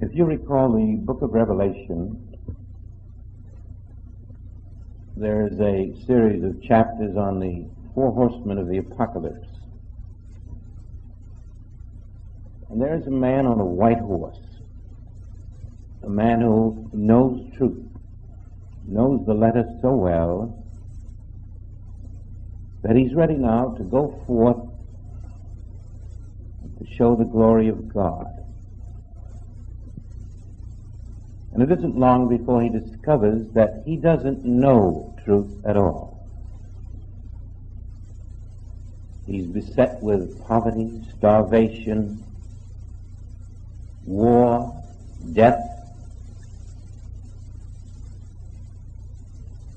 If you recall the book of Revelation, there is a series of chapters on the four horsemen of the apocalypse. And there is a man on a white horse, a man who knows truth, knows the letter so well that he's ready now to go forth to show the glory of God. And it isn't long before he discovers that he doesn't know truth at all. He's beset with poverty, starvation, war, death.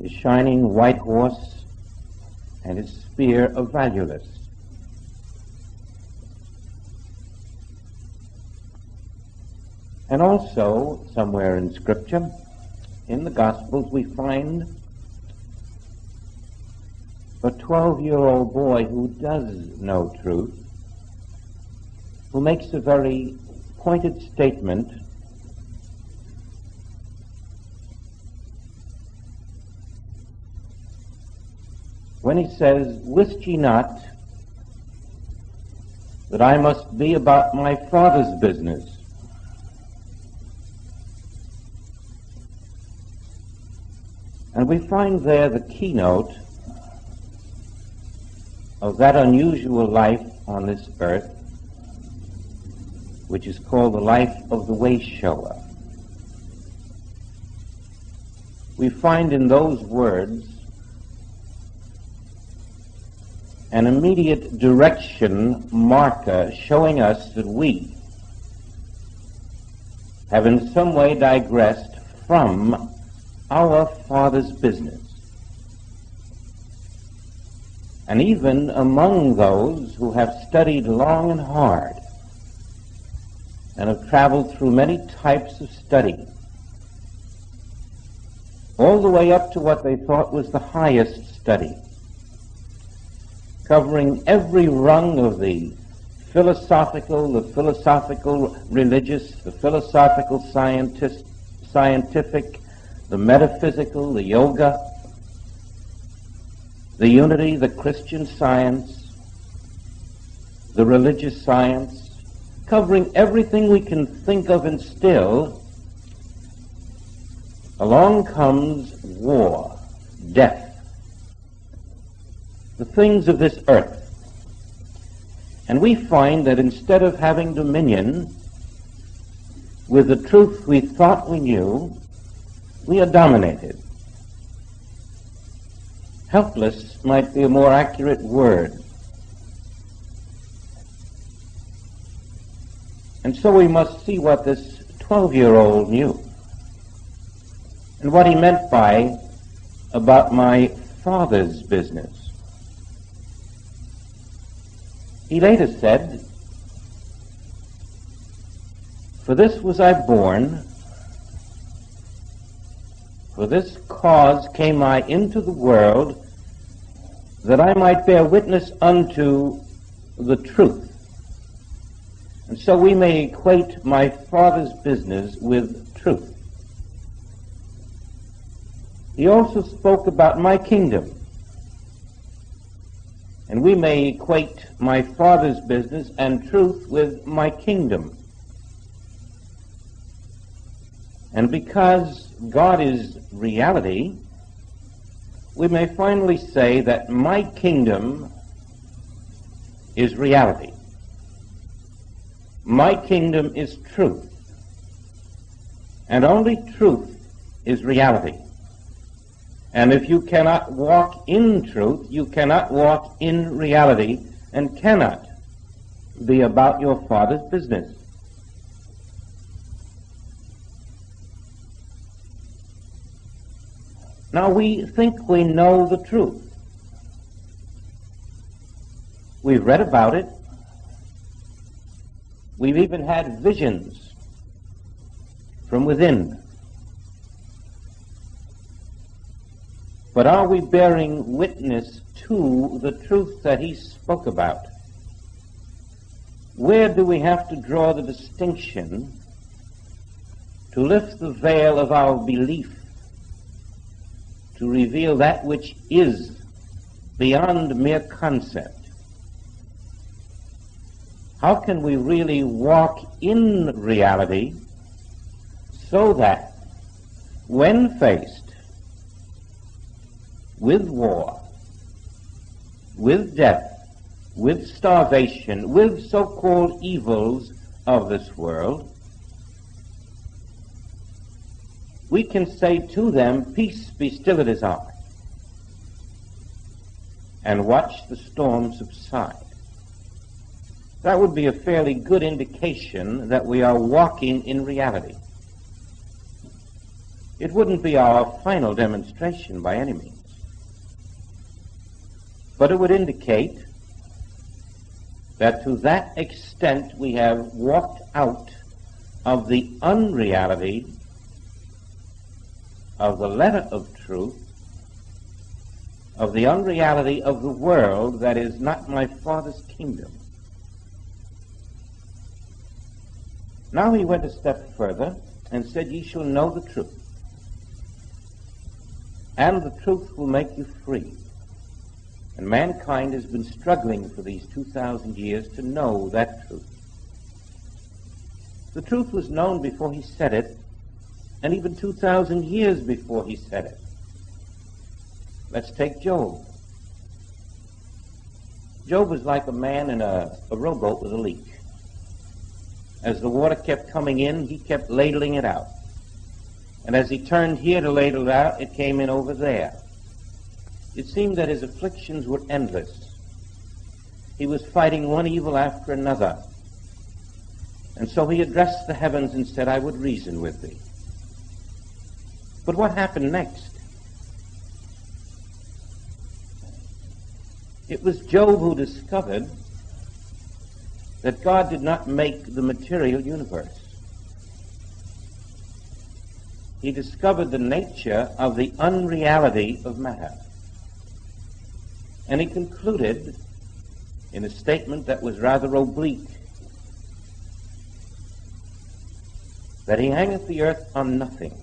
His shining white horse and his spear are valueless. And also, somewhere in Scripture, in the Gospels, we find a 12-year-old boy who does know truth, who makes a very pointed statement when he says, "Wist ye not that I must be about my Father's business?" And we find there the keynote of that unusual life on this earth, which is called the life of the way shower. We find in those words an immediate direction marker showing us that we have in some way digressed from our Father's business. And even among those who have studied long and hard and have traveled through many types of study, all the way up to what they thought was the highest study, covering every rung of the philosophical religious, the philosophical scientific, the metaphysical, the yoga, the unity, the Christian Science, the religious science, covering everything we can think of and still, along comes war, death, the things of this earth. And we find that instead of having dominion with the truth we thought we knew, we are dominated. Helpless might be a more accurate word. And so we must see what this 12-year-old knew and what he meant by about my Father's business. He later said, "For this was I born, for this cause came I into the world, that I might bear witness unto the truth." And so we may equate my Father's business with truth. He also spoke about my kingdom. And we may equate my Father's business and truth with my kingdom. And because God is reality, we may finally say that my kingdom is reality. My kingdom is truth. And only truth is reality. And if you cannot walk in truth, you cannot walk in reality and cannot be about your Father's business. Now, we think we know the truth. We've read about it. We've even had visions from within. But are we bearing witness to the truth that he spoke about? Where do we have to draw the distinction to lift the veil of our belief, to reveal that which is beyond mere concept. How can we really walk in reality so that when faced with war, with death, with starvation, with so-called evils of this world, we can say to them, "Peace, be still, it is I," and watch the storm subside? That would be a fairly good indication that we are walking in reality. It wouldn't be our final demonstration by any means, but it would indicate that to that extent we have walked out of the unreality of the letter of truth, of the unreality of the world that is not my Father's kingdom. Now he went a step further and said, "Ye shall know the truth, and the truth will make you free." And mankind has been struggling for these 2,000 years to know that truth. The truth was known before he said it, and even 2,000 years before he said it. Let's take Job. Job was like a man in a rowboat with a leak. As the water kept coming in, he kept ladling it out. And as he turned here to ladle it out, it came in over there. It seemed that his afflictions were endless. He was fighting one evil after another. And so he addressed the heavens and said, "I would reason with thee." But what happened next? It was Job who discovered that God did not make the material universe. He discovered the nature of the unreality of matter. And he concluded in a statement that was rather oblique that he hangeth the earth on nothing.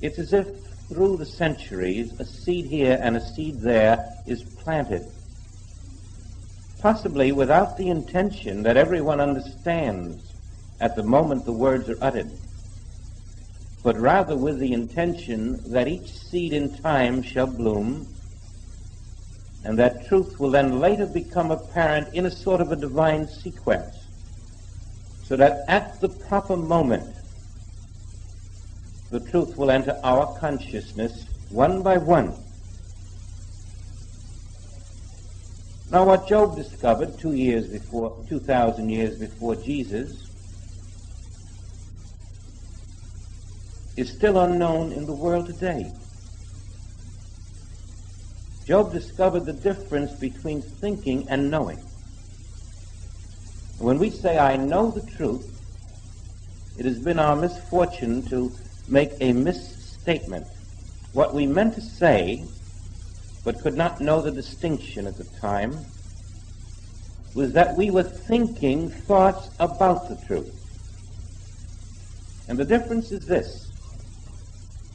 It's as if through the centuries a seed here and a seed there is planted, possibly without the intention that everyone understands at the moment the words are uttered, but rather with the intention that each seed in time shall bloom, and that truth will then later become apparent in a sort of a divine sequence, so that at the proper moment the truth will enter our consciousness one by one. Now what Job discovered 2,000 years before Jesus is still unknown in the world today. Job discovered the difference between thinking and knowing. When we say, "I know the truth," it has been our misfortune to make a misstatement. What we meant to say, but could not know the distinction at the time, was that we were thinking thoughts about the truth. And the difference is this: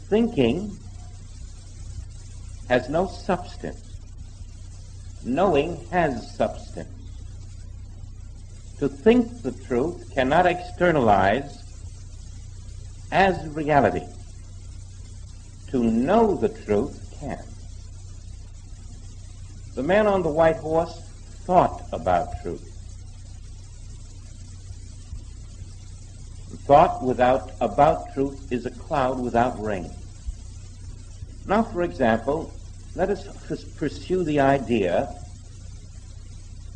thinking has no substance. Knowing has substance. To think the truth cannot externalize as reality. To know the truth can. The man on the white horse thought about truth. Thought about truth is a cloud without rain. Now, for example, let us pursue the idea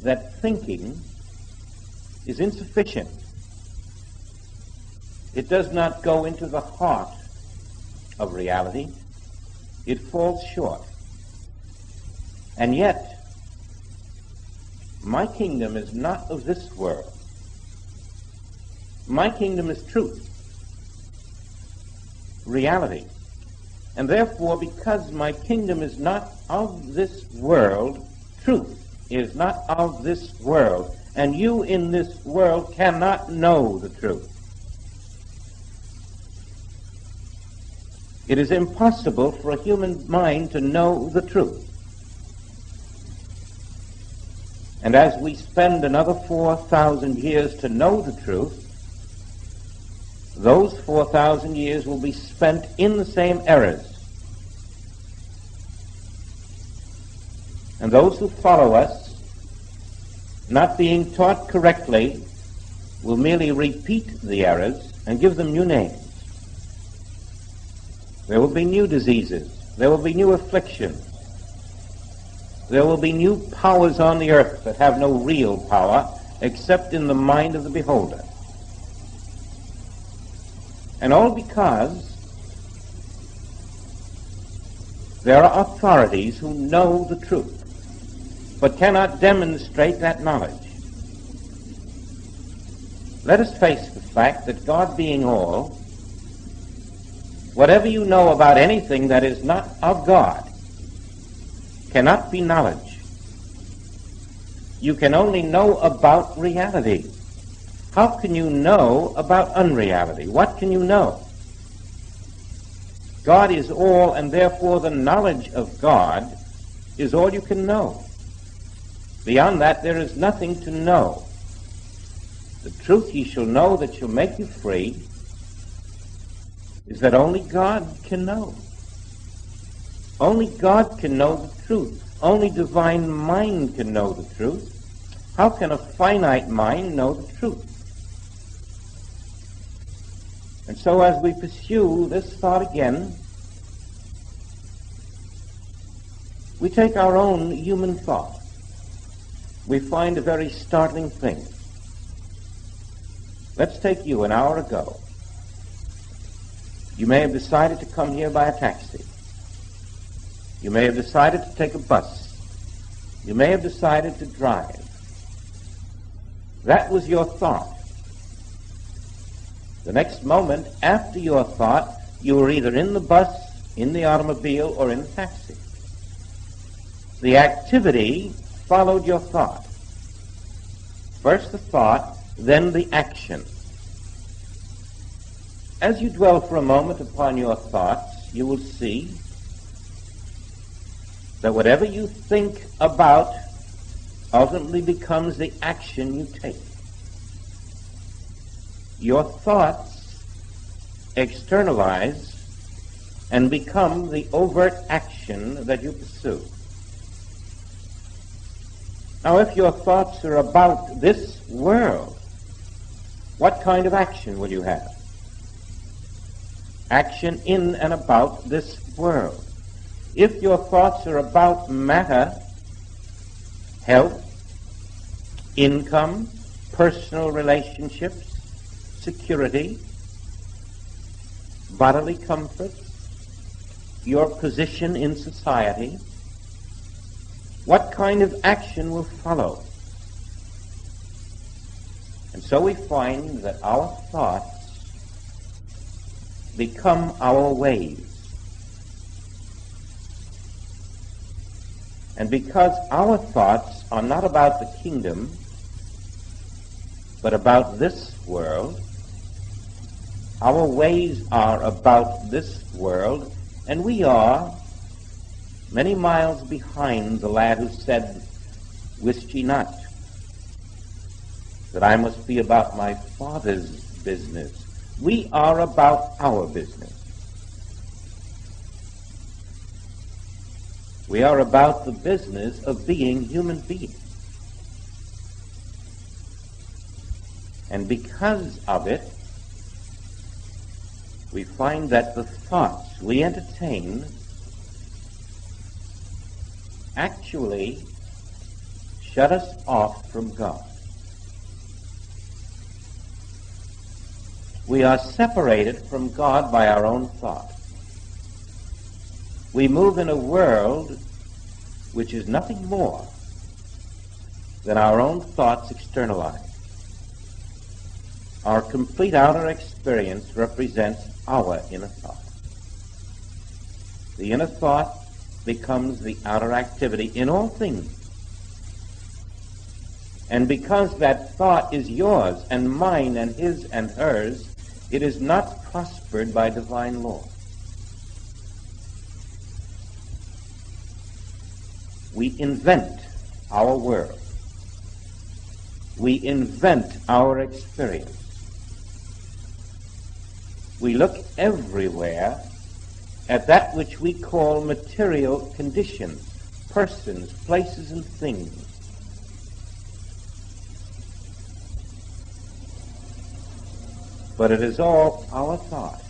that thinking is insufficient. It does not go into the heart of reality. It falls short. And yet, my kingdom is not of this world. My kingdom is truth, reality. And therefore, because my kingdom is not of this world, truth is not of this world, And you in this world cannot know the truth. It is impossible for a human mind to know the truth. And as we spend another 4,000 years to know the truth, those 4,000 years will be spent in the same errors. And those who follow us, not being taught correctly, will merely repeat the errors and give them new names. There will be new diseases. There will be new afflictions. There will be new powers on the earth that have no real power except in the mind of the beholder. And all because there are authorities who know the truth but cannot demonstrate that knowledge. Let us face the fact that God being all, whatever you know about anything that is not of God cannot be knowledge. You can only know about reality. How can you know about unreality? What can you know? God is all, and therefore the knowledge of God is all you can know. Beyond that, there is nothing to know. The truth ye shall know that shall make you free is that only God can know. Only God can know the truth. Only divine mind can know the truth. How can a finite mind know the truth? And so as we pursue this thought again, we take our own human thought. We find a very startling thing. Let's take you an hour ago. You may have decided to come here by a taxi. You may have decided to take a bus. You may have decided to drive. That was your thought. The next moment after your thought, you were either in the bus, in the automobile, or in the taxi. The activity followed your thought. First the thought, then the action. As you dwell for a moment upon your thoughts, you will see that whatever you think about ultimately becomes the action you take. Your thoughts externalize and become the overt action that you pursue. Now, if your thoughts are about this world, what kind of action will you have? Action in and about this world. If your thoughts are about matter, health, income, personal relationships, security, bodily comfort, your position in society, what kind of action will follow? And so we find that our thoughts become our ways. And because our thoughts are not about the kingdom, but about this world, our ways are about this world, and we are many miles behind the lad who said, "Wist ye not that I must be about my Father's business?" We are about our business. We are about the business of being human beings. And because of it, we find that the thoughts we entertain actually shut us off from God. We are separated from God by our own thought. We move in a world which is nothing more than our own thoughts externalized. Our complete outer experience represents our inner thought. The inner thought becomes the outer activity in all things. And because that thought is yours and mine and his and hers, it is not prospered by divine law. We invent our world. We invent our experience. We look everywhere at that which we call material conditions, persons, places, and things. But it is all our thought.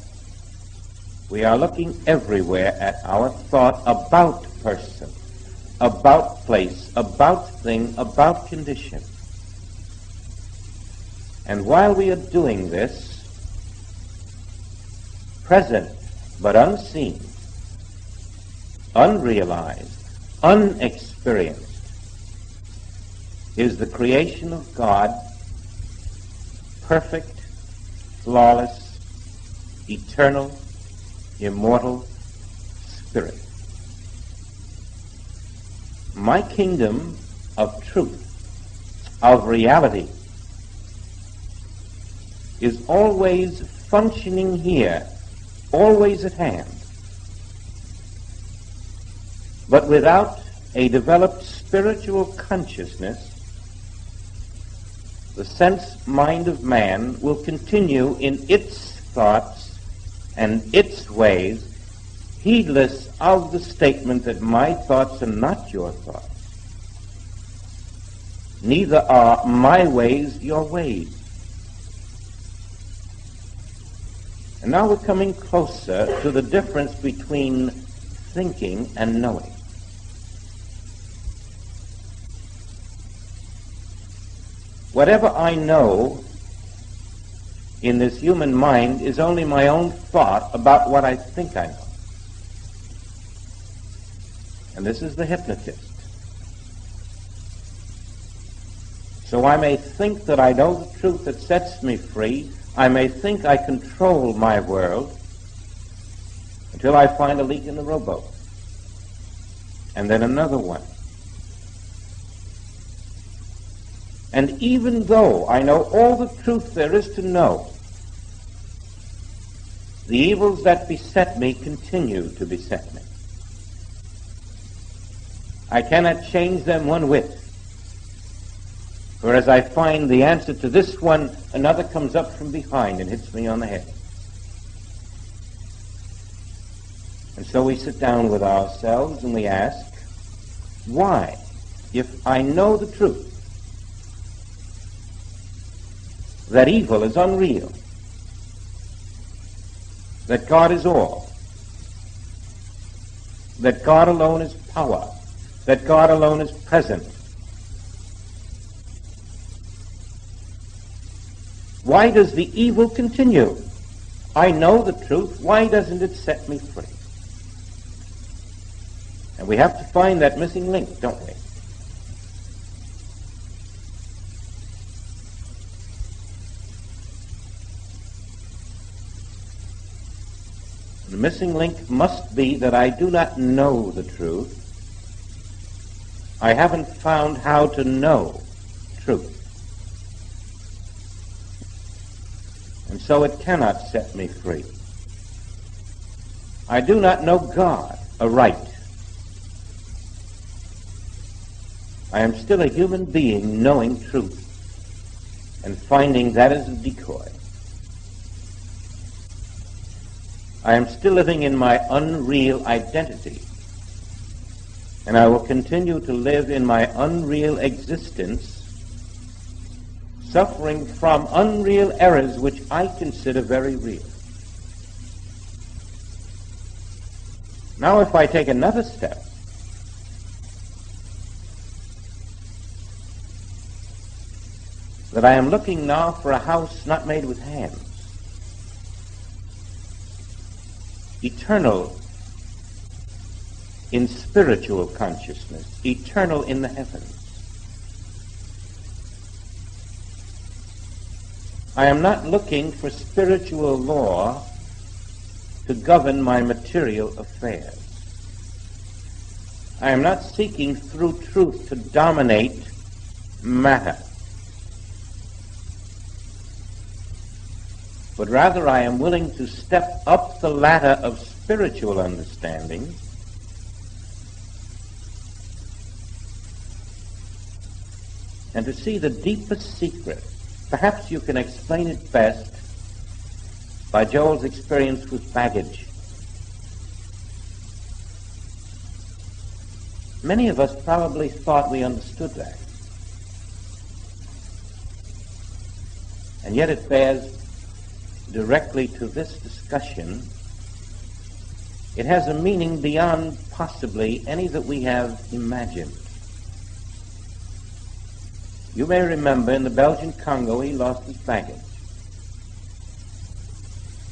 We are looking everywhere at our thought about person, about place, about thing, about condition. And while we are doing this, present but unseen, unrealized, unexperienced, is the creation of God, perfect, flawless, eternal, immortal spirit. My kingdom of truth, of reality, is always functioning here, always at hand. But without a developed spiritual consciousness, the sense mind of man will continue in its thoughts and its ways, heedless of the statement that my thoughts are not your thoughts. Neither are my ways your ways. And now we're coming closer to the difference between thinking and knowing. Whatever I know in this human mind is only my own thought about what I think I know. And this is the hypnotist. So I may think that I know the truth that sets me free. I may think I control my world until I find a leak in the rowboat. And then another one. And even though I know all the truth there is to know, the evils that beset me continue to beset me. I cannot change them one whit. For as I find the answer to this one, another comes up from behind and hits me on the head. And so we sit down with ourselves and we ask, why, if I know the truth, that evil is unreal, that God is all, that God alone is power, that God alone is present, why does the evil continue? I know the truth. Why doesn't it set me free? And we have to find that missing link, don't we? The missing link must be that I do not know the truth. I haven't found how to know truth. And so it cannot set me free. I do not know God aright. I am still a human being knowing truth and finding that is a decoy. I am still living in my unreal identity, and I will continue to live in my unreal existence, suffering from unreal errors which I consider very real. Now if I take another step, that I am looking now for a house not made with hands, eternal in spiritual consciousness, eternal in the heavens. I am not looking for spiritual law to govern my material affairs. I am not seeking through truth to dominate matter, but rather I am willing to step up the ladder of spiritual understanding and to see the deepest secret. Perhaps you can explain it best by Joel's experience with baggage. Many of us probably thought we understood that. And yet it bears directly to this discussion. It has a meaning beyond possibly any that we have imagined. You may remember in the Belgian Congo he lost his baggage.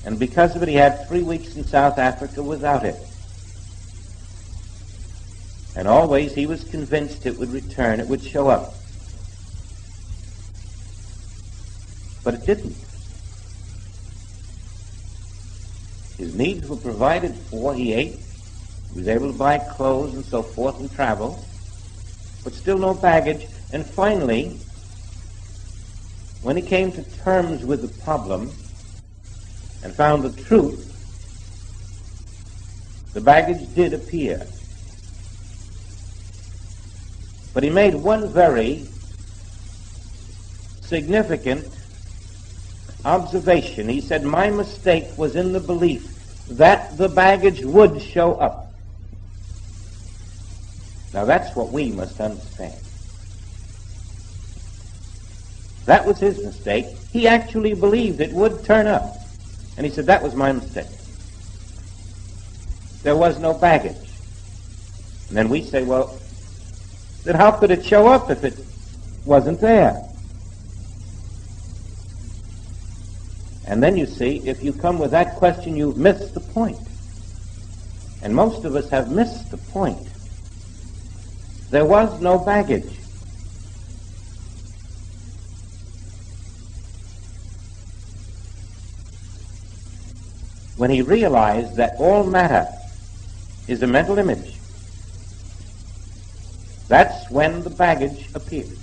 And because of it he had 3 weeks in South Africa without it. And always he was convinced it would return, it would show up. But it didn't. His needs were provided for, he ate, he was able to buy clothes and so forth and travel, but still no baggage. And finally, when he came to terms with the problem and found the truth, the baggage did appear. But he made one very significant observation. He said, my mistake was in the belief that the baggage would show up. Now that's what we must understand. That was his mistake. He actually believed it would turn up. And he said, that was my mistake. There was no baggage. And then we say, well, then how could it show up if it wasn't there? And then you see, if you come with that question, you've missed the point. And most of us have missed the point. There was no baggage. When he realized that all matter is a mental image, that's when the baggage appeared.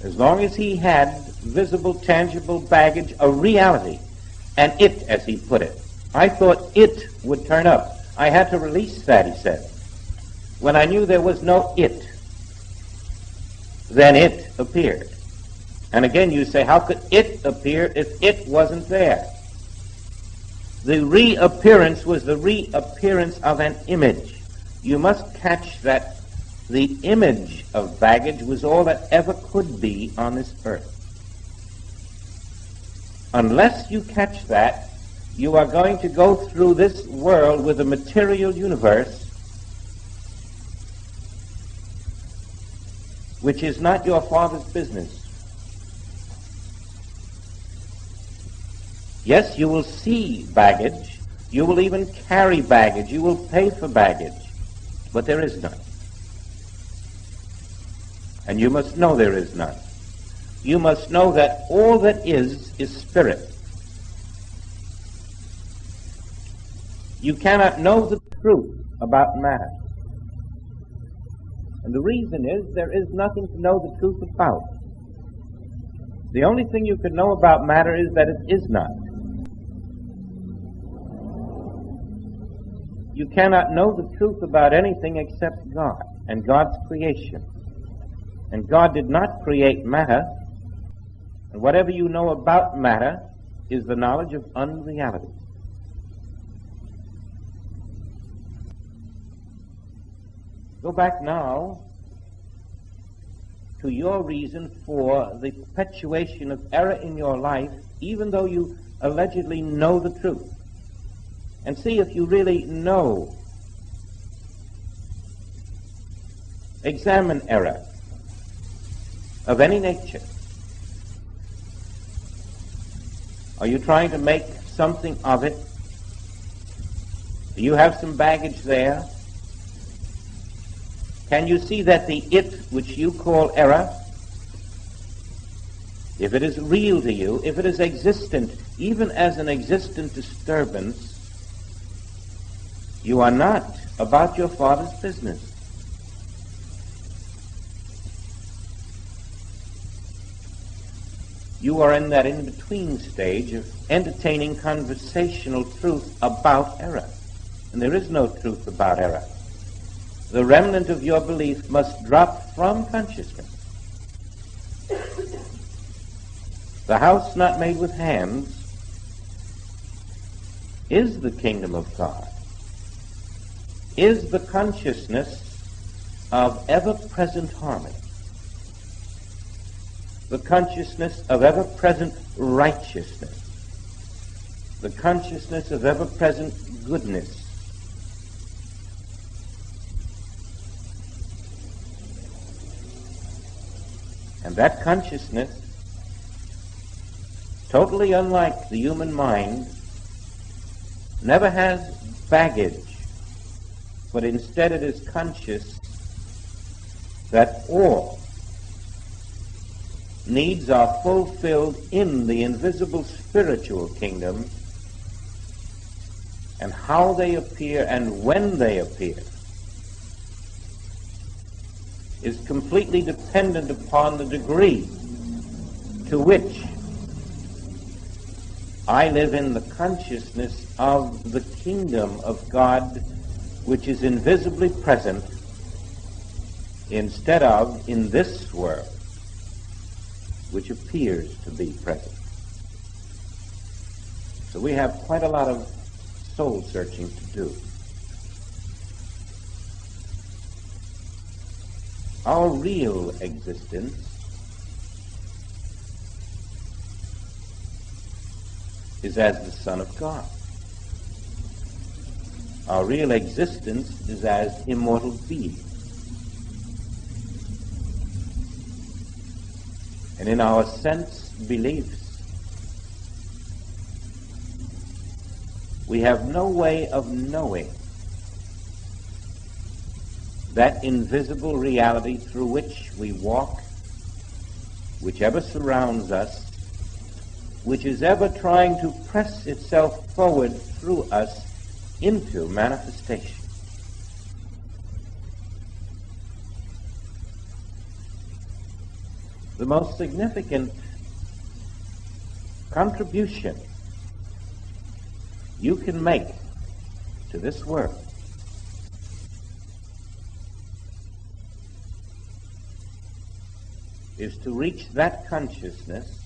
As long as he had visible, tangible baggage, a reality, and it, as he put it, I thought it would turn up. I had to release that, he said. When I knew there was no it, then it appeared. And again you say, how could it appear if it wasn't there? The reappearance was the reappearance of an image. You must catch that the image of baggage was all that ever could be on this earth. Unless you catch that, you are going to go through this world with a material universe which is not your Father's business. Yes, you will see baggage, you will even carry baggage, you will pay for baggage, but there is none. And you must know there is none. You must know that all that is spirit. You cannot know the truth about matter. And the reason is there is nothing to know the truth about. The only thing you can know about matter is that it is not. You cannot know the truth about anything except God and God's creation. And God did not create matter, and whatever you know about matter is the knowledge of unreality. Go back now to your reason for the perpetuation of error in your life, even though you allegedly know the truth. And see if you really know. Examine error of any nature. Are you trying to make something of it? Do you have some baggage there? Can you see that the it which you call error, if it is real to you, if it is existent, even as an existent disturbance, you are not about your Father's business. you are in that in-between stage of entertaining conversational truth about error. And there is no truth about error. The remnant of your belief must drop from consciousness. The house not made with hands is the kingdom of God, is the consciousness of ever-present harmony, the consciousness of ever-present righteousness, the consciousness of ever-present goodness. And that consciousness, totally unlike the human mind, never has baggage, but instead it is conscious that all needs are fulfilled in the invisible spiritual kingdom, and how they appear and when they appear is completely dependent upon the degree to which I live in the consciousness of the kingdom of God, which is invisibly present, instead of in this world, which appears to be present. So we have quite a lot of soul searching to do. Our real existence is as the Son of God. Our real existence is as immortal beings. And in our sense beliefs, we have no way of knowing that invisible reality through which we walk, which ever surrounds us, which is ever trying to press itself forward through us into manifestation. The most significant contribution you can make to this world is to reach that consciousness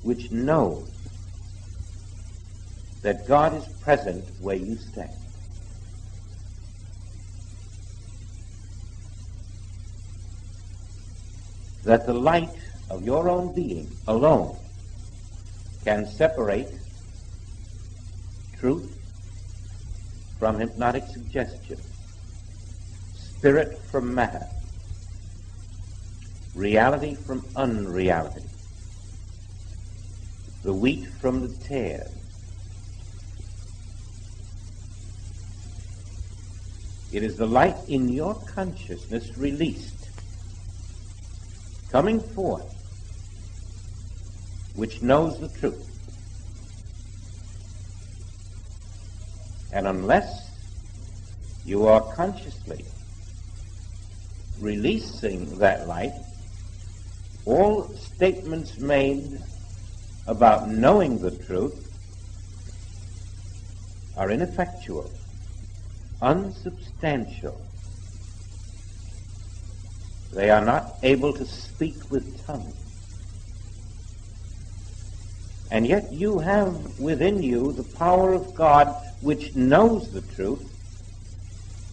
which knows that God is present where you stand. That the light of your own being alone can separate truth from hypnotic suggestion, spirit from matter, reality from unreality, the wheat from the tare. It is the light in your consciousness released, coming forth, which knows the truth. And unless you are consciously releasing that light, all statements made about knowing the truth are ineffectual, unsubstantial. They are not able to speak with tongues. And yet you have within you the power of God which knows the truth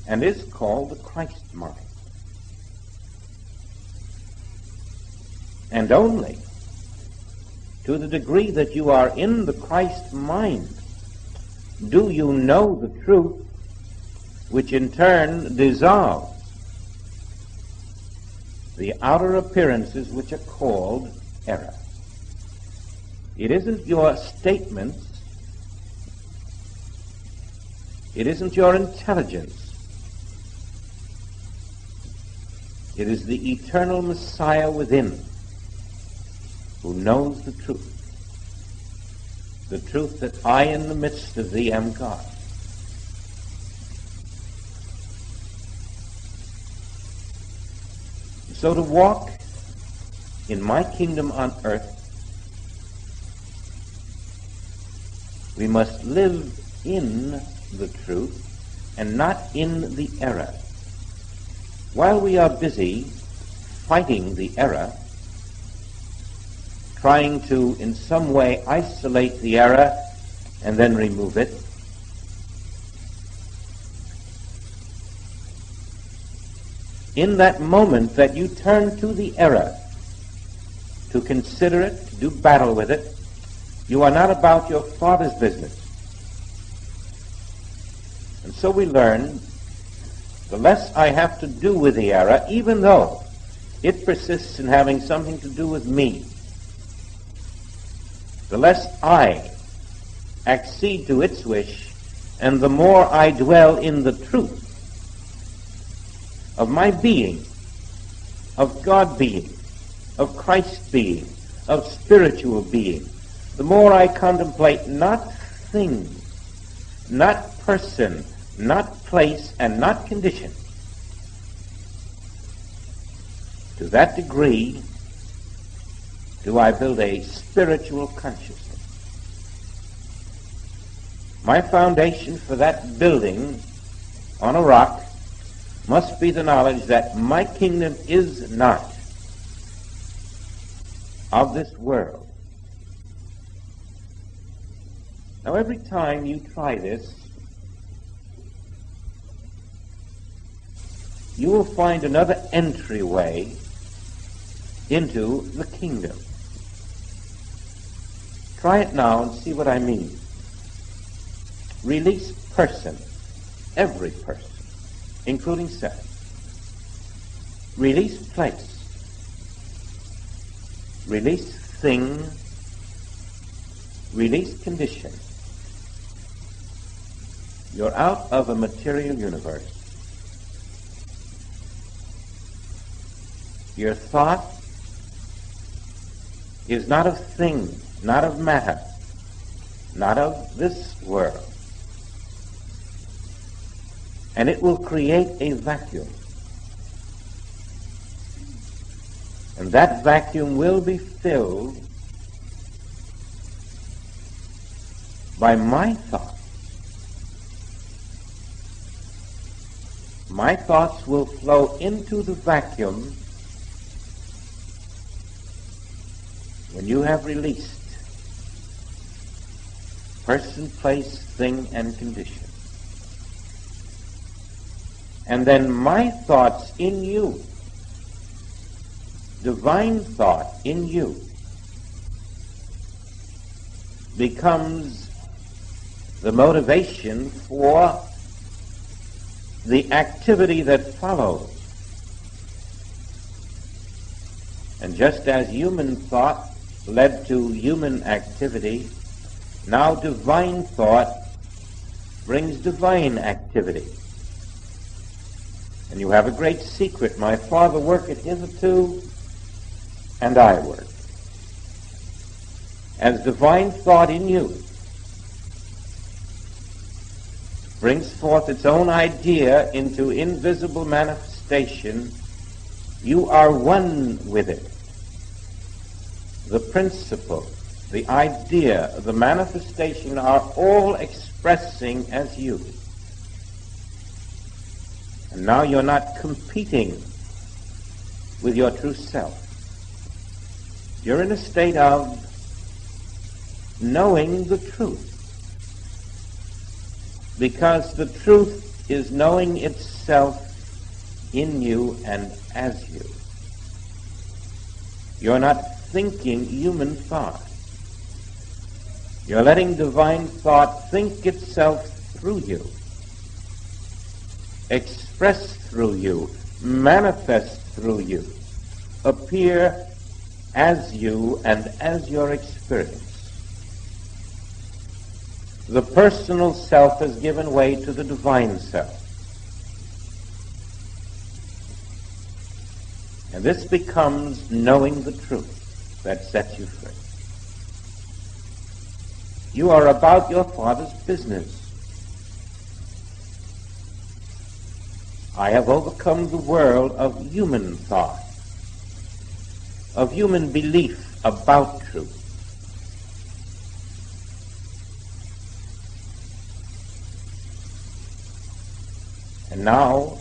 and is called the Christ mind. And only to the degree that you are in the Christ mind do you know the truth, which in turn dissolves the outer appearances which are called error. It isn't your statements, it isn't your intelligence, it is the eternal Messiah within who knows the truth that I in the midst of thee am God. So to walk in my kingdom on earth, we must live in the truth and not in the error. While we are busy fighting the error, trying to in some way isolate the error and then remove it, in that moment that you turn to the error, to consider it, to do battle with it, you are not about your Father's business. And so we learn, the less I have to do with the error, even though it persists in having something to do with me, the less I accede to its wish, and the more I dwell in the truth of my being, of God being, of Christ being, of spiritual being, the more I contemplate not things, not person, not place, and not condition. To that degree do I build a spiritual consciousness. My foundation for that building on a rock must be the knowledge that my kingdom is not of this world. Now, every time you try this, you will find another entryway into the kingdom. Try it now and see what I mean. Release person, every person, including self. Release place. Release thing. Release condition. You're out of a material universe. Your thought is not of things, not of matter, not of this world. And it will create a vacuum. And that vacuum will be filled by my thoughts. My thoughts will flow into the vacuum when you have released person, place, thing, and condition. And then my thoughts in you, divine thought in you, becomes the motivation for the activity that follows. And just as human thought led to human activity, now divine thought brings divine activity. And you have a great secret. My Father worketh hitherto, and I work. As divine thought in you brings forth its own idea into invisible manifestation, you are one with it. The principle, the idea, the manifestation are all expressing as you. And now you're not competing with your true self. You're in a state of knowing the truth. Because the truth is knowing itself in you and as you. You're not thinking human thought. You're letting divine thought think itself through you, express through you, manifest through you, appear as you and as your experience. The personal self has given way to the divine self. And this becomes knowing the truth that sets you free. You are about your Father's business. I have overcome the world of human thought. of human belief about truth. And now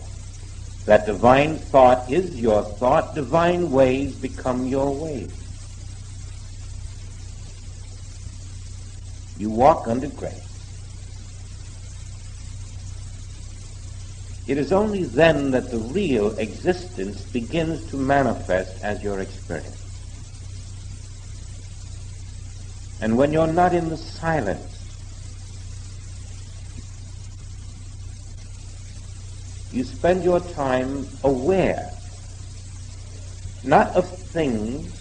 that divine thought is your thought, divine ways become your ways. You walk under grace. It is only then that the real existence begins to manifest as your experience. And when you're not in the silence, you spend your time aware, not of things,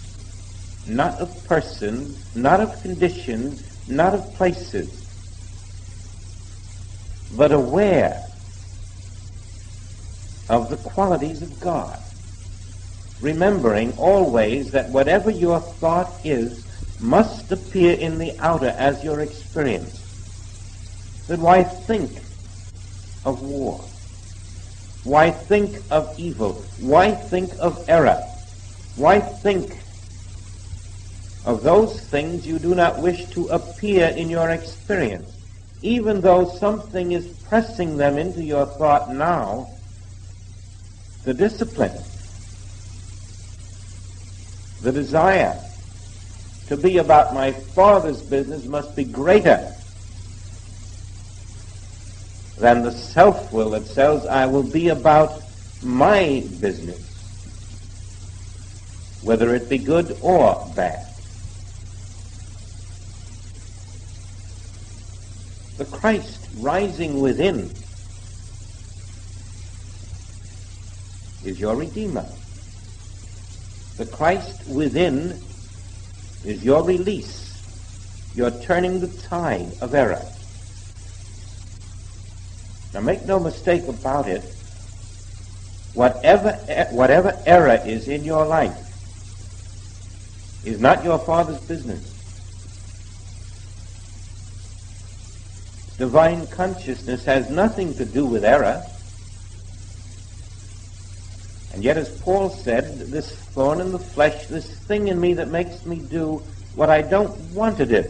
not of persons, not of conditions, not of places, but aware of the qualities of God, remembering always that whatever your thought is must appear in the outer as your experience. Then why think of war? Why think of evil? Why think of error? Why think of those things you do not wish to appear in your experience? Even though something is pressing them into your thought now, the discipline, the desire to be about my Father's business must be greater than the self-will that says I will be about my business, whether it be good or bad. The Christ rising within is your Redeemer. The Christ within is your release. You're turning the tide of error. Now make no mistake about it. Whatever error is in your life is not your Father's business. Divine consciousness has nothing to do with error. And yet, as Paul said, this thorn in the flesh, this thing in me that makes me do what I don't want to do.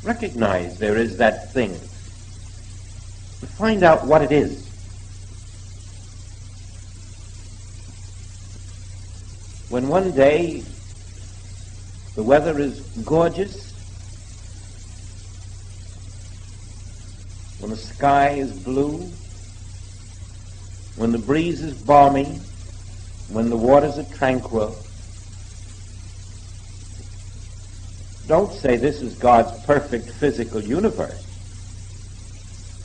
Recognize there is that thing. And find out what it is. When one day the weather is gorgeous, when the sky is blue, when the breeze is balmy, when the waters are tranquil, don't say this is God's perfect physical universe.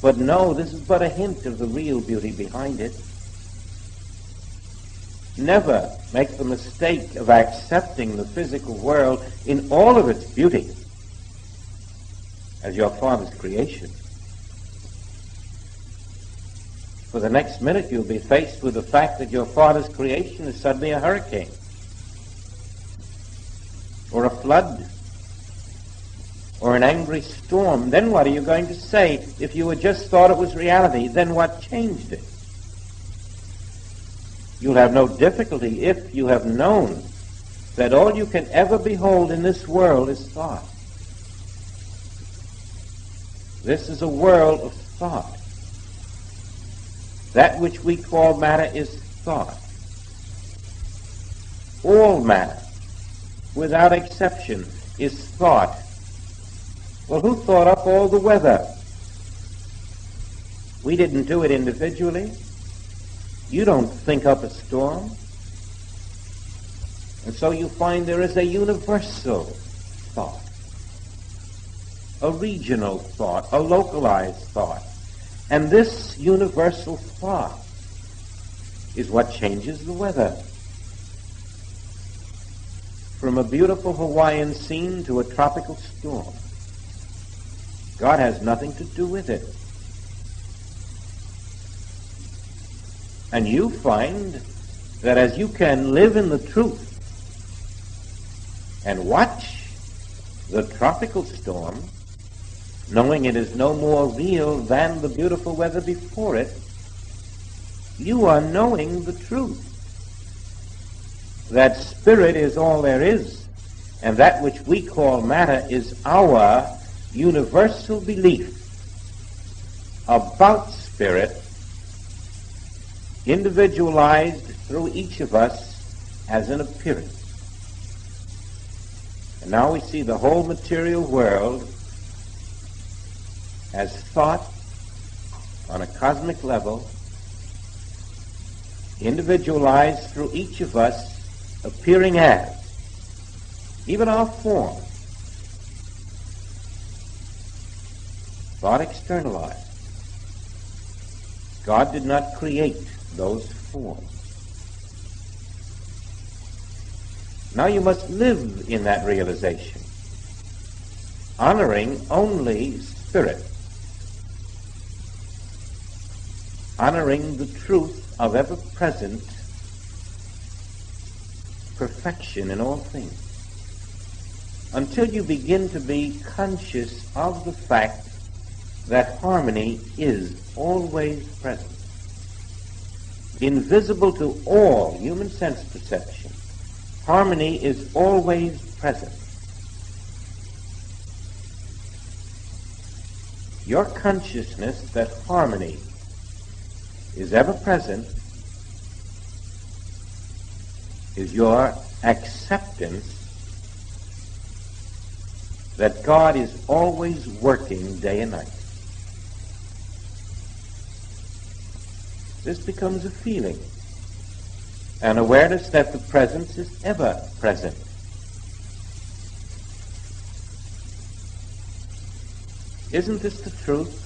But no, this is but a hint of the real beauty behind it. Never make the mistake of accepting the physical world in all of its beauty as your Father's creation. For the next minute you'll be faced with the fact that your Father's creation is suddenly a hurricane or a flood or an angry storm. Then what are you going to say? If you had just thought it was reality, then what changed it? You'll have no difficulty if you have known that all you can ever behold in this world is thought. This is a world of thought. That which we call matter is thought. All matter, without exception, is thought. Well, who thought up all the weather? We didn't do it individually. You don't think up a storm. And so you find there is a universal thought, a regional thought, a localized thought. And this universal thought is what changes the weather. From a beautiful Hawaiian scene to a tropical storm. God has nothing to do with it. And you find that as you can live in the truth and watch the tropical storm, knowing it is no more real than the beautiful weather before it, you are knowing the truth. that spirit is all there is, and that which we call matter is our universal belief about spirit, individualized through each of us as an appearance. And now we see the whole material world as thought on a cosmic level, individualized through each of us appearing as, even our form, thought externalized. God did not create those forms. Now you must live in that realization, honoring only spirit, honoring the truth of ever-present perfection in all things, until you begin to be conscious of the fact that harmony is always present, invisible to all human sense perception. Harmony is always present. Your consciousness that harmony is ever present is your acceptance that God is always working day and night. This becomes a feeling, an awareness that the presence is ever present. Isn't this the truth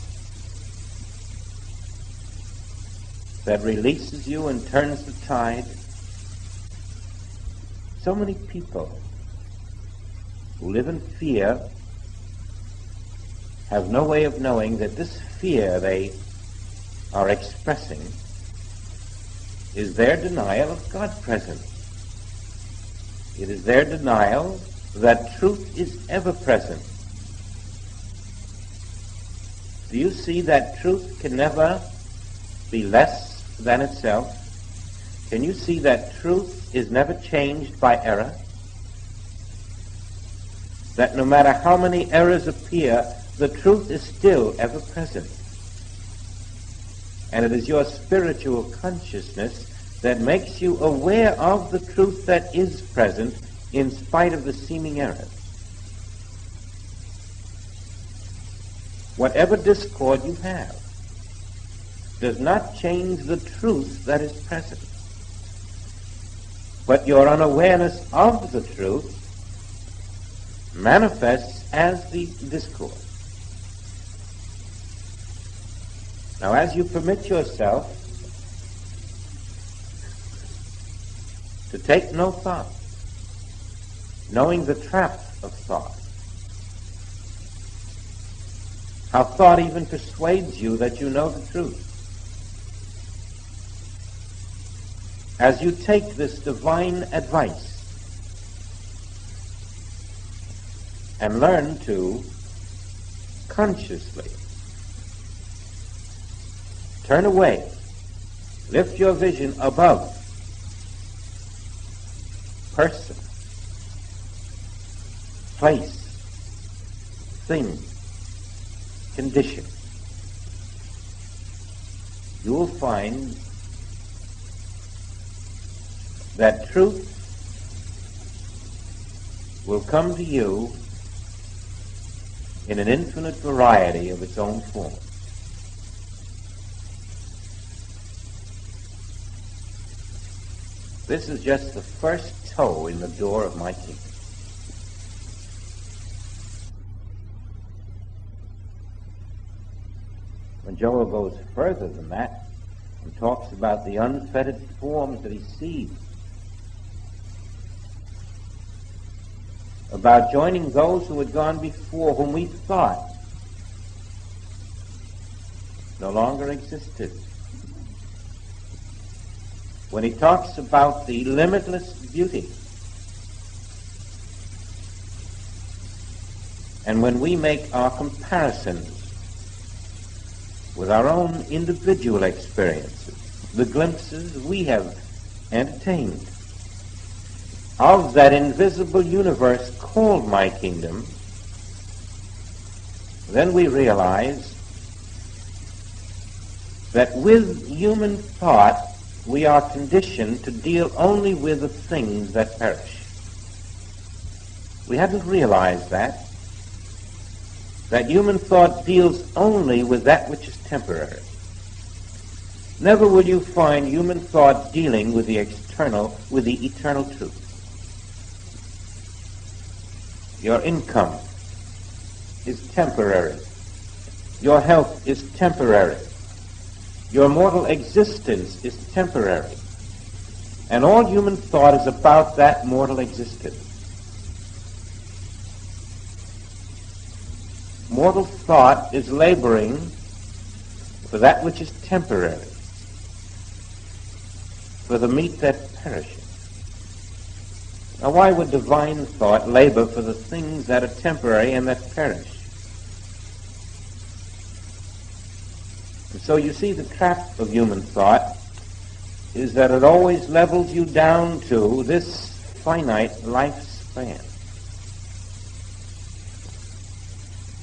that releases you and turns the tide? So many people who live in fear have no way of knowing that this fear they are expressing is their denial of God's presence. It is their denial that truth is ever present. Do you see that truth can never be less than itself? Can you see that truth is never changed by error? That no matter how many errors appear, the truth is still ever present. And it is your spiritual consciousness that makes you aware of the truth that is present in spite of the seeming errors. Whatever discord you have does not change the truth that is present. But your unawareness of the truth manifests as the discord. Now, as you permit yourself to take no thought, knowing the trap of thought, how thought even persuades you that you know the truth. As you take this divine advice and learn to consciously turn away, lift your vision above person, place, thing, condition, you will find that truth will come to you in an infinite variety of its own form. This is just the first toe in the door of my kingdom. When Joel goes further than that and talks about the unfettered forms that he sees, about joining those who had gone before, whom we thought no longer existed. When he talks about the limitless beauty, and when we make our comparisons with our own individual experiences, the glimpses we have entertained, of that invisible universe called my kingdom, then we realize that with human thought we are conditioned to deal only with the things that perish. We hadn't realized that human thought deals only with that which is temporary. Never will you find human thought dealing with the eternal truth. Your income is temporary. Your health is temporary. Your mortal existence is temporary. And all human thought is about that mortal existence. Mortal thought is laboring for that which is temporary, for the meat that perishes. Now, why would divine thought labor for the things that are temporary and that perish? And so you see, the trap of human thought is that it always levels you down to this finite lifespan.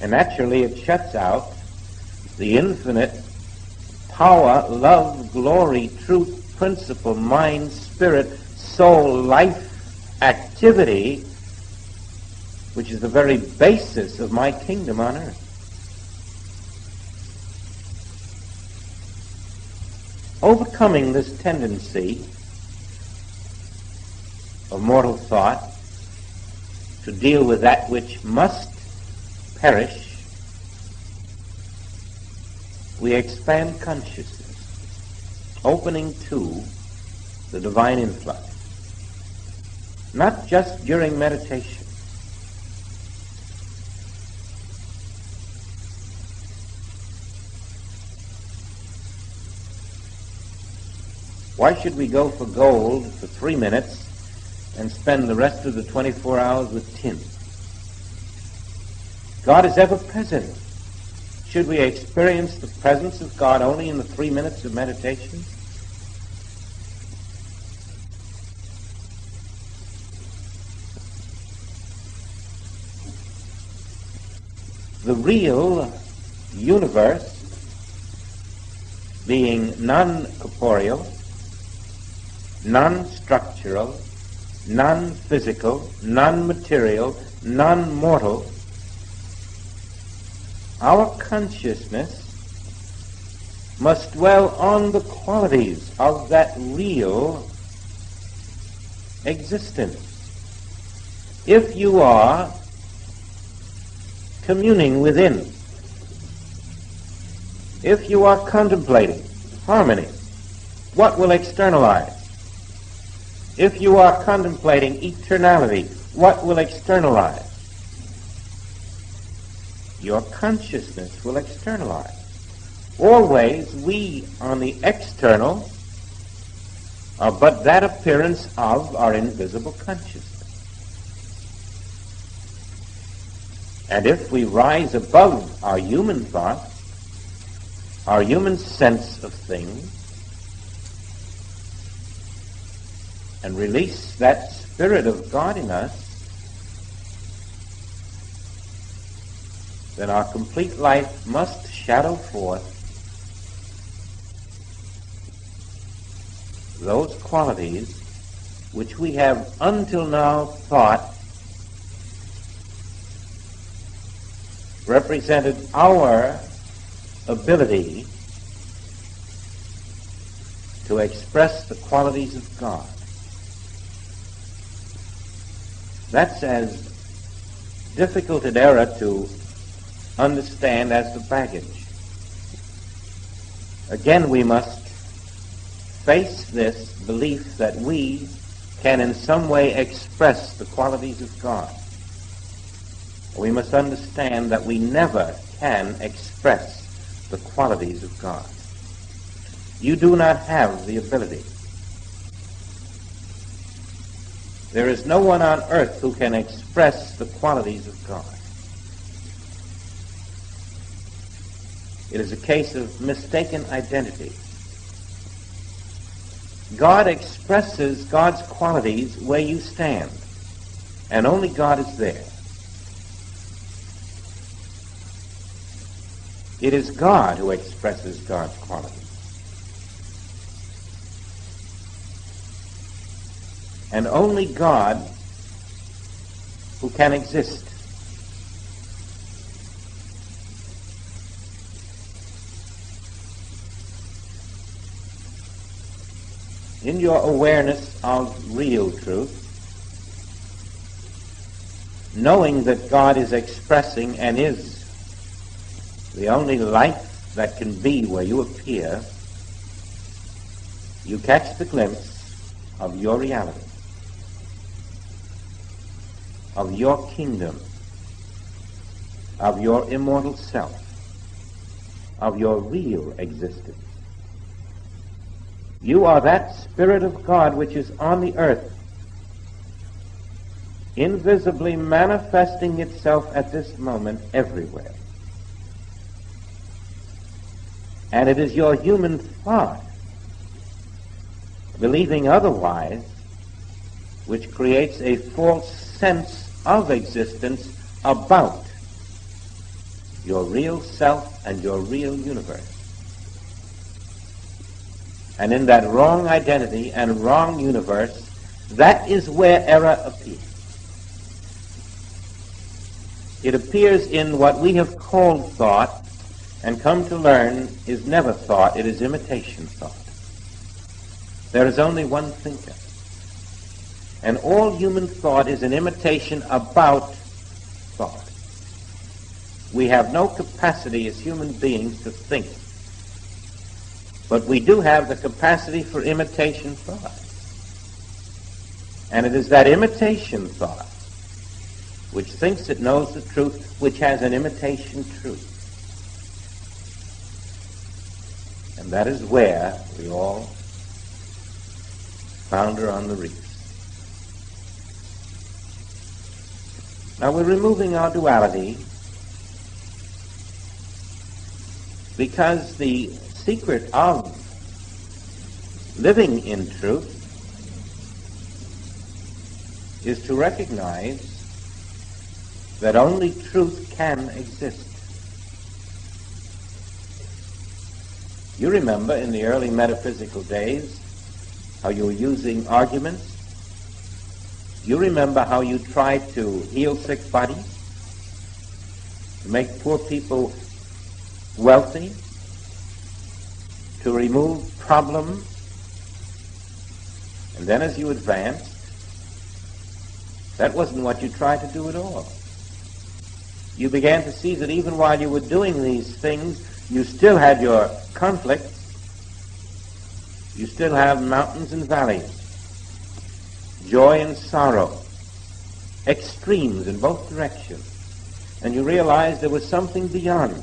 And naturally it shuts out the infinite power, love, glory, truth, principle, mind, spirit, soul, life, activity, which is the very basis of my kingdom on earth. Overcoming this tendency of mortal thought to deal with that which must perish, we expand consciousness, opening to the divine influx. Not just during meditation. Why should we go for gold for 3 minutes and spend the rest of the 24 hours with tin? God is ever present. Should we experience the presence of God only in the 3 minutes of meditation? The real universe, being non-corporeal, non-structural, non-physical, non-material, non-mortal, our consciousness must dwell on the qualities of that real existence. If you are communing within, if you are contemplating harmony, what will externalize? If you are contemplating eternality, what will externalize? Your consciousness will externalize. Always, we on the external are but that appearance of our invisible consciousness. And if we rise above our human thoughts, our human sense of things, and release that Spirit of God in us, then our complete life must shadow forth those qualities which we have until now thought represented our ability to express the qualities of God. That's as difficult an error to understand as the baggage. Again, we must face this belief that we can in some way express the qualities of God. We must understand that we never can express the qualities of God. You do not have the ability. There is no one on earth who can express the qualities of God. It is a case of mistaken identity. God expresses God's qualities where you stand, and only God is there. It is God who expresses God's qualities. And only God who can exist. In your awareness of real truth, knowing that God is expressing and is the only life that can be where you appear, you catch the glimpse of your reality, of your kingdom, of your immortal self, of your real existence. You are that Spirit of God which is on the earth, invisibly manifesting itself at this moment everywhere. And it is your human thought, believing otherwise, which creates a false sense of existence about your real self and your real universe. And in that wrong identity and wrong universe, that is where error appears. It appears in what we have called thought, and come to learn is never thought, it is imitation thought. There is only one thinker. And all human thought is an imitation about thought. We have no capacity as human beings to think. But we do have the capacity for imitation thought. And it is that imitation thought which thinks it knows the truth, which has an imitation truth. And that is where we all founder on the reefs. Now we're removing our duality because the secret of living in truth is to recognize that only truth can exist. You remember in the early metaphysical days how you were using arguments? You remember how you tried to heal sick bodies, to make poor people wealthy, to remove problems, and then as you advanced, that wasn't what you tried to do at all. You began to see that even while you were doing these things, you still had your conflicts. You still have mountains and valleys, joy and sorrow, extremes in both directions. And you realized there was something beyond.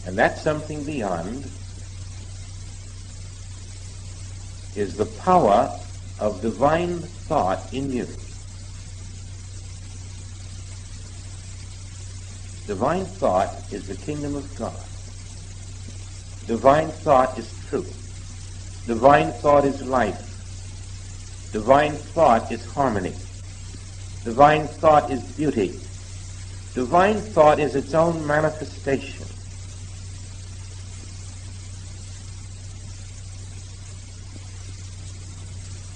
And that something beyond is the power of divine thought in you. Divine thought is the kingdom of God. Divine thought is truth. Divine thought is life. Divine thought is harmony. Divine thought is beauty. Divine thought is its own manifestation.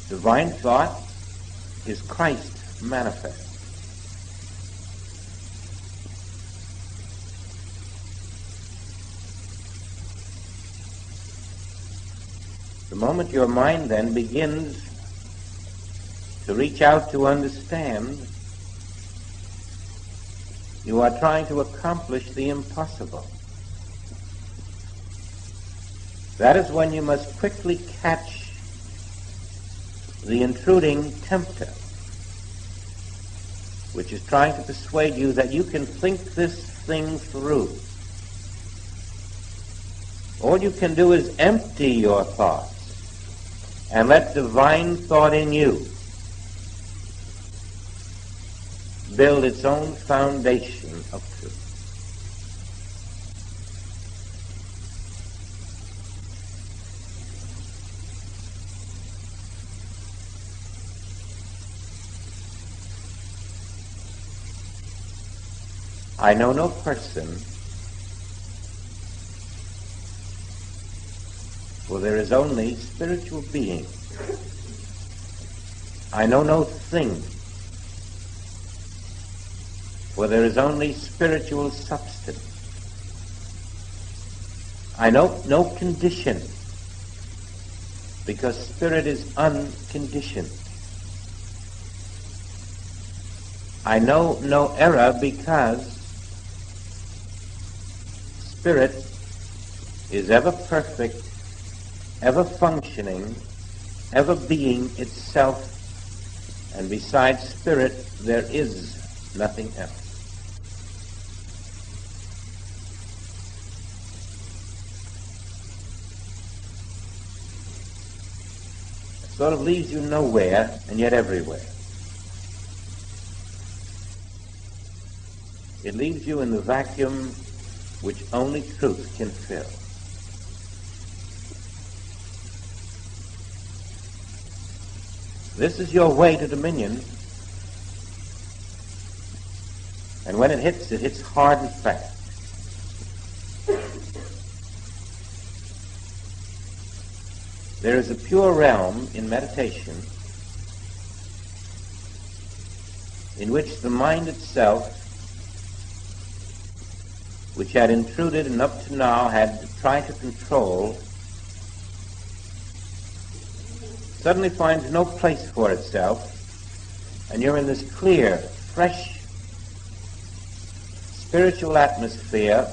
Divine thought is Christ manifest. The moment your mind then begins to reach out to understand, you are trying to accomplish the impossible. That is when you must quickly catch the intruding tempter, which is trying to persuade you that you can think this thing through. All you can do is empty your thoughts and let divine thought in you build its own foundation of truth. I know no person, for there is only spiritual being. I know no thing, for there is only spiritual substance. I know no condition, because spirit is unconditioned. I know no error, because spirit is ever perfect, ever functioning, ever being itself, and besides spirit there is nothing else. It sort of leaves you nowhere and yet everywhere. It leaves you in the vacuum which only truth can fill. This is your way to dominion, and when it hits hard and fast. There is a pure realm in meditation in which the mind itself, which had intruded and up to now had tried to control, suddenly finds no place for itself, and you're in this clear, fresh, spiritual atmosphere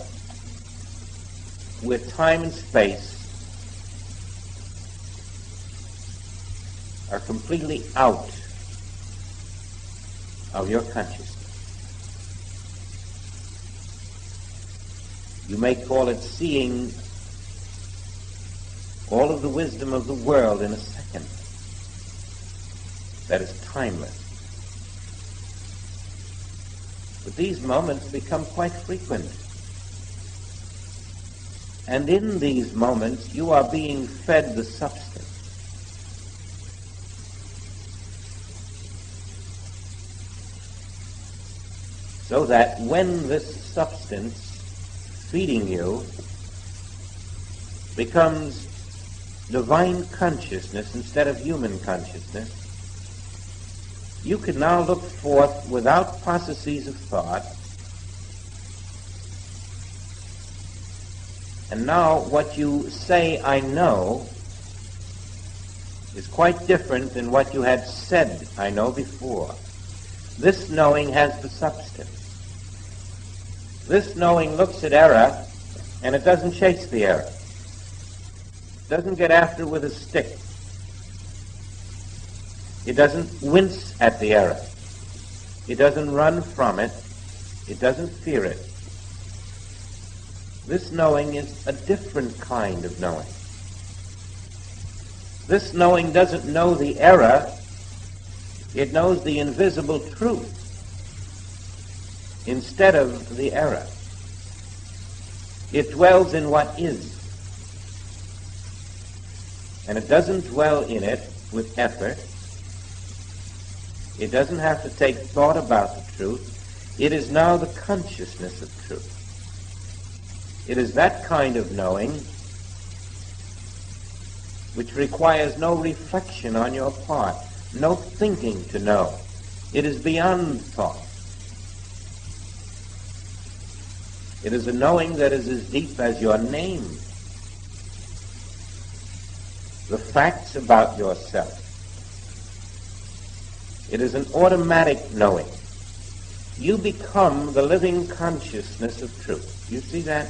where time and space are completely out of your consciousness. You may call it seeing all of the wisdom of the world in a second. That is timeless. But these moments become quite frequent. And in these moments you are being fed the substance. So that when this substance feeding you becomes divine consciousness instead of human consciousness, you can now look forth without processes of thought. And now what you say, I know, is quite different than what you had said, I know, before. This knowing has the substance. This knowing looks at error, and it doesn't chase the error. It doesn't get after it with a stick. It doesn't wince at the error. It doesn't run from it. It doesn't fear it. This knowing is a different kind of knowing. This knowing doesn't know the error. It knows the invisible truth instead of the error. It dwells in what is. And it doesn't dwell in it with effort. It doesn't have to take thought about the truth. It is now the consciousness of truth. It is that kind of knowing which requires no reflection on your part, no thinking to know. It is beyond thought. It is a knowing that is as deep as your name, the facts about yourself. It is an automatic knowing. You become the living consciousness of truth. You see that?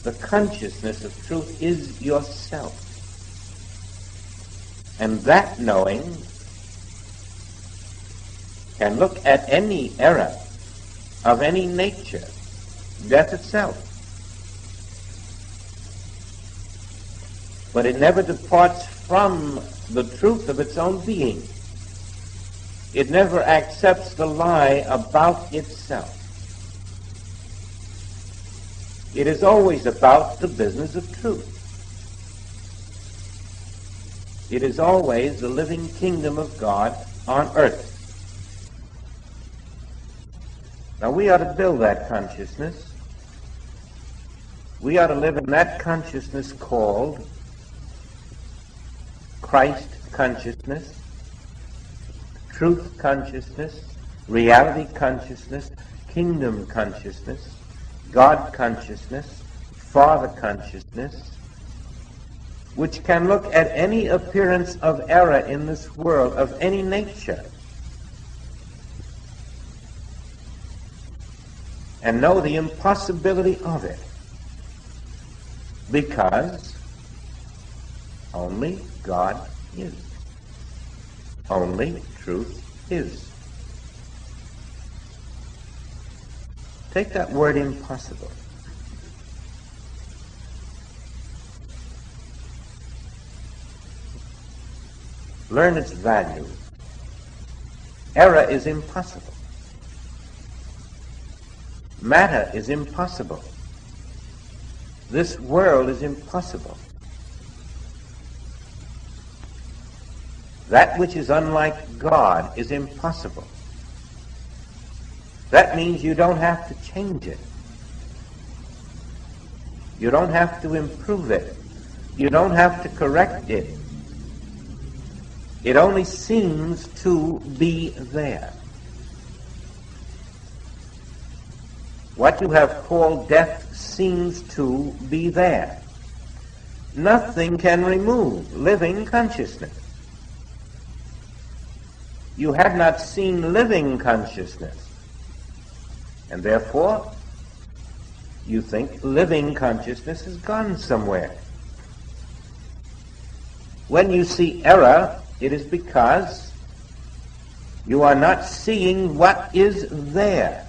The consciousness of truth is yourself. And that knowing can look at any error of any nature, death itself. But it never departs from the truth of its own being. It never accepts the lie about itself. It is always about the business of truth. It is always the living kingdom of God on earth. Now we are to build that consciousness. We are to live in that consciousness called Christ consciousness, truth consciousness, reality consciousness, kingdom consciousness, God consciousness, Father consciousness, which can look at any appearance of error in this world of any nature and know the impossibility of it, because only God is. Only truth is. Take that word impossible. Learn its value. Error is impossible. Matter is impossible. This world is impossible. That which is unlike God is impossible. That means you don't have to change it. You don't have to improve it. You don't have to correct it. It only seems to be there. What you have called death seems to be there. Nothing can remove living consciousness. You have not seen living consciousness, and therefore you think living consciousness has gone somewhere. When you see error, it is because you are not seeing what is there.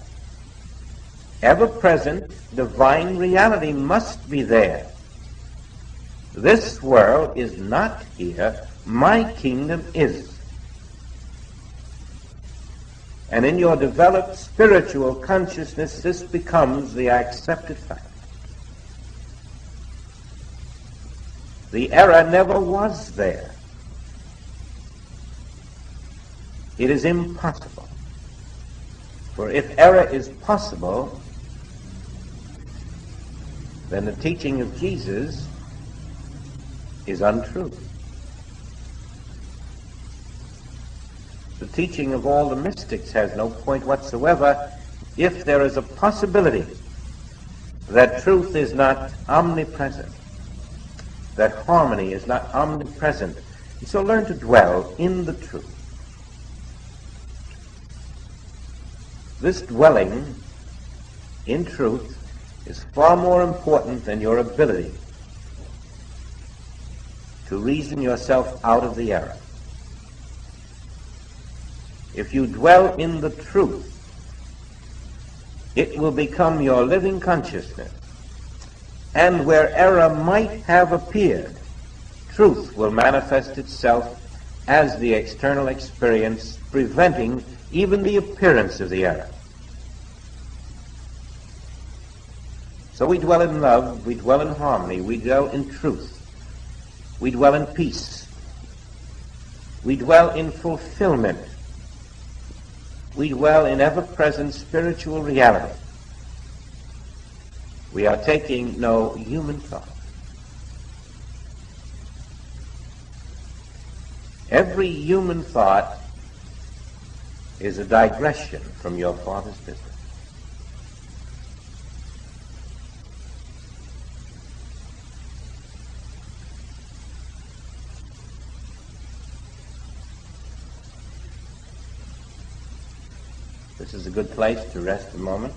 Ever-present divine reality must be there. This world is not here. My kingdom is. And in your developed spiritual consciousness, this becomes the accepted fact. The error never was there. It is impossible. For if error is possible, then the teaching of Jesus is untrue. The teaching of all the mystics has no point whatsoever if there is a possibility that truth is not omnipresent, that harmony is not omnipresent. So learn to dwell in the truth. This dwelling in truth is far more important than your ability to reason yourself out of the error. If you dwell in the truth, it will become your living consciousness. And where error might have appeared, truth will manifest itself as the external experience, preventing even the appearance of the error. So we dwell in love, we dwell in harmony, we dwell in truth, we dwell in peace, we dwell in fulfillment, we dwell in ever-present spiritual reality. We are taking no human thought. Every human thought is a digression from your Father's business. This is a good place to rest a moment.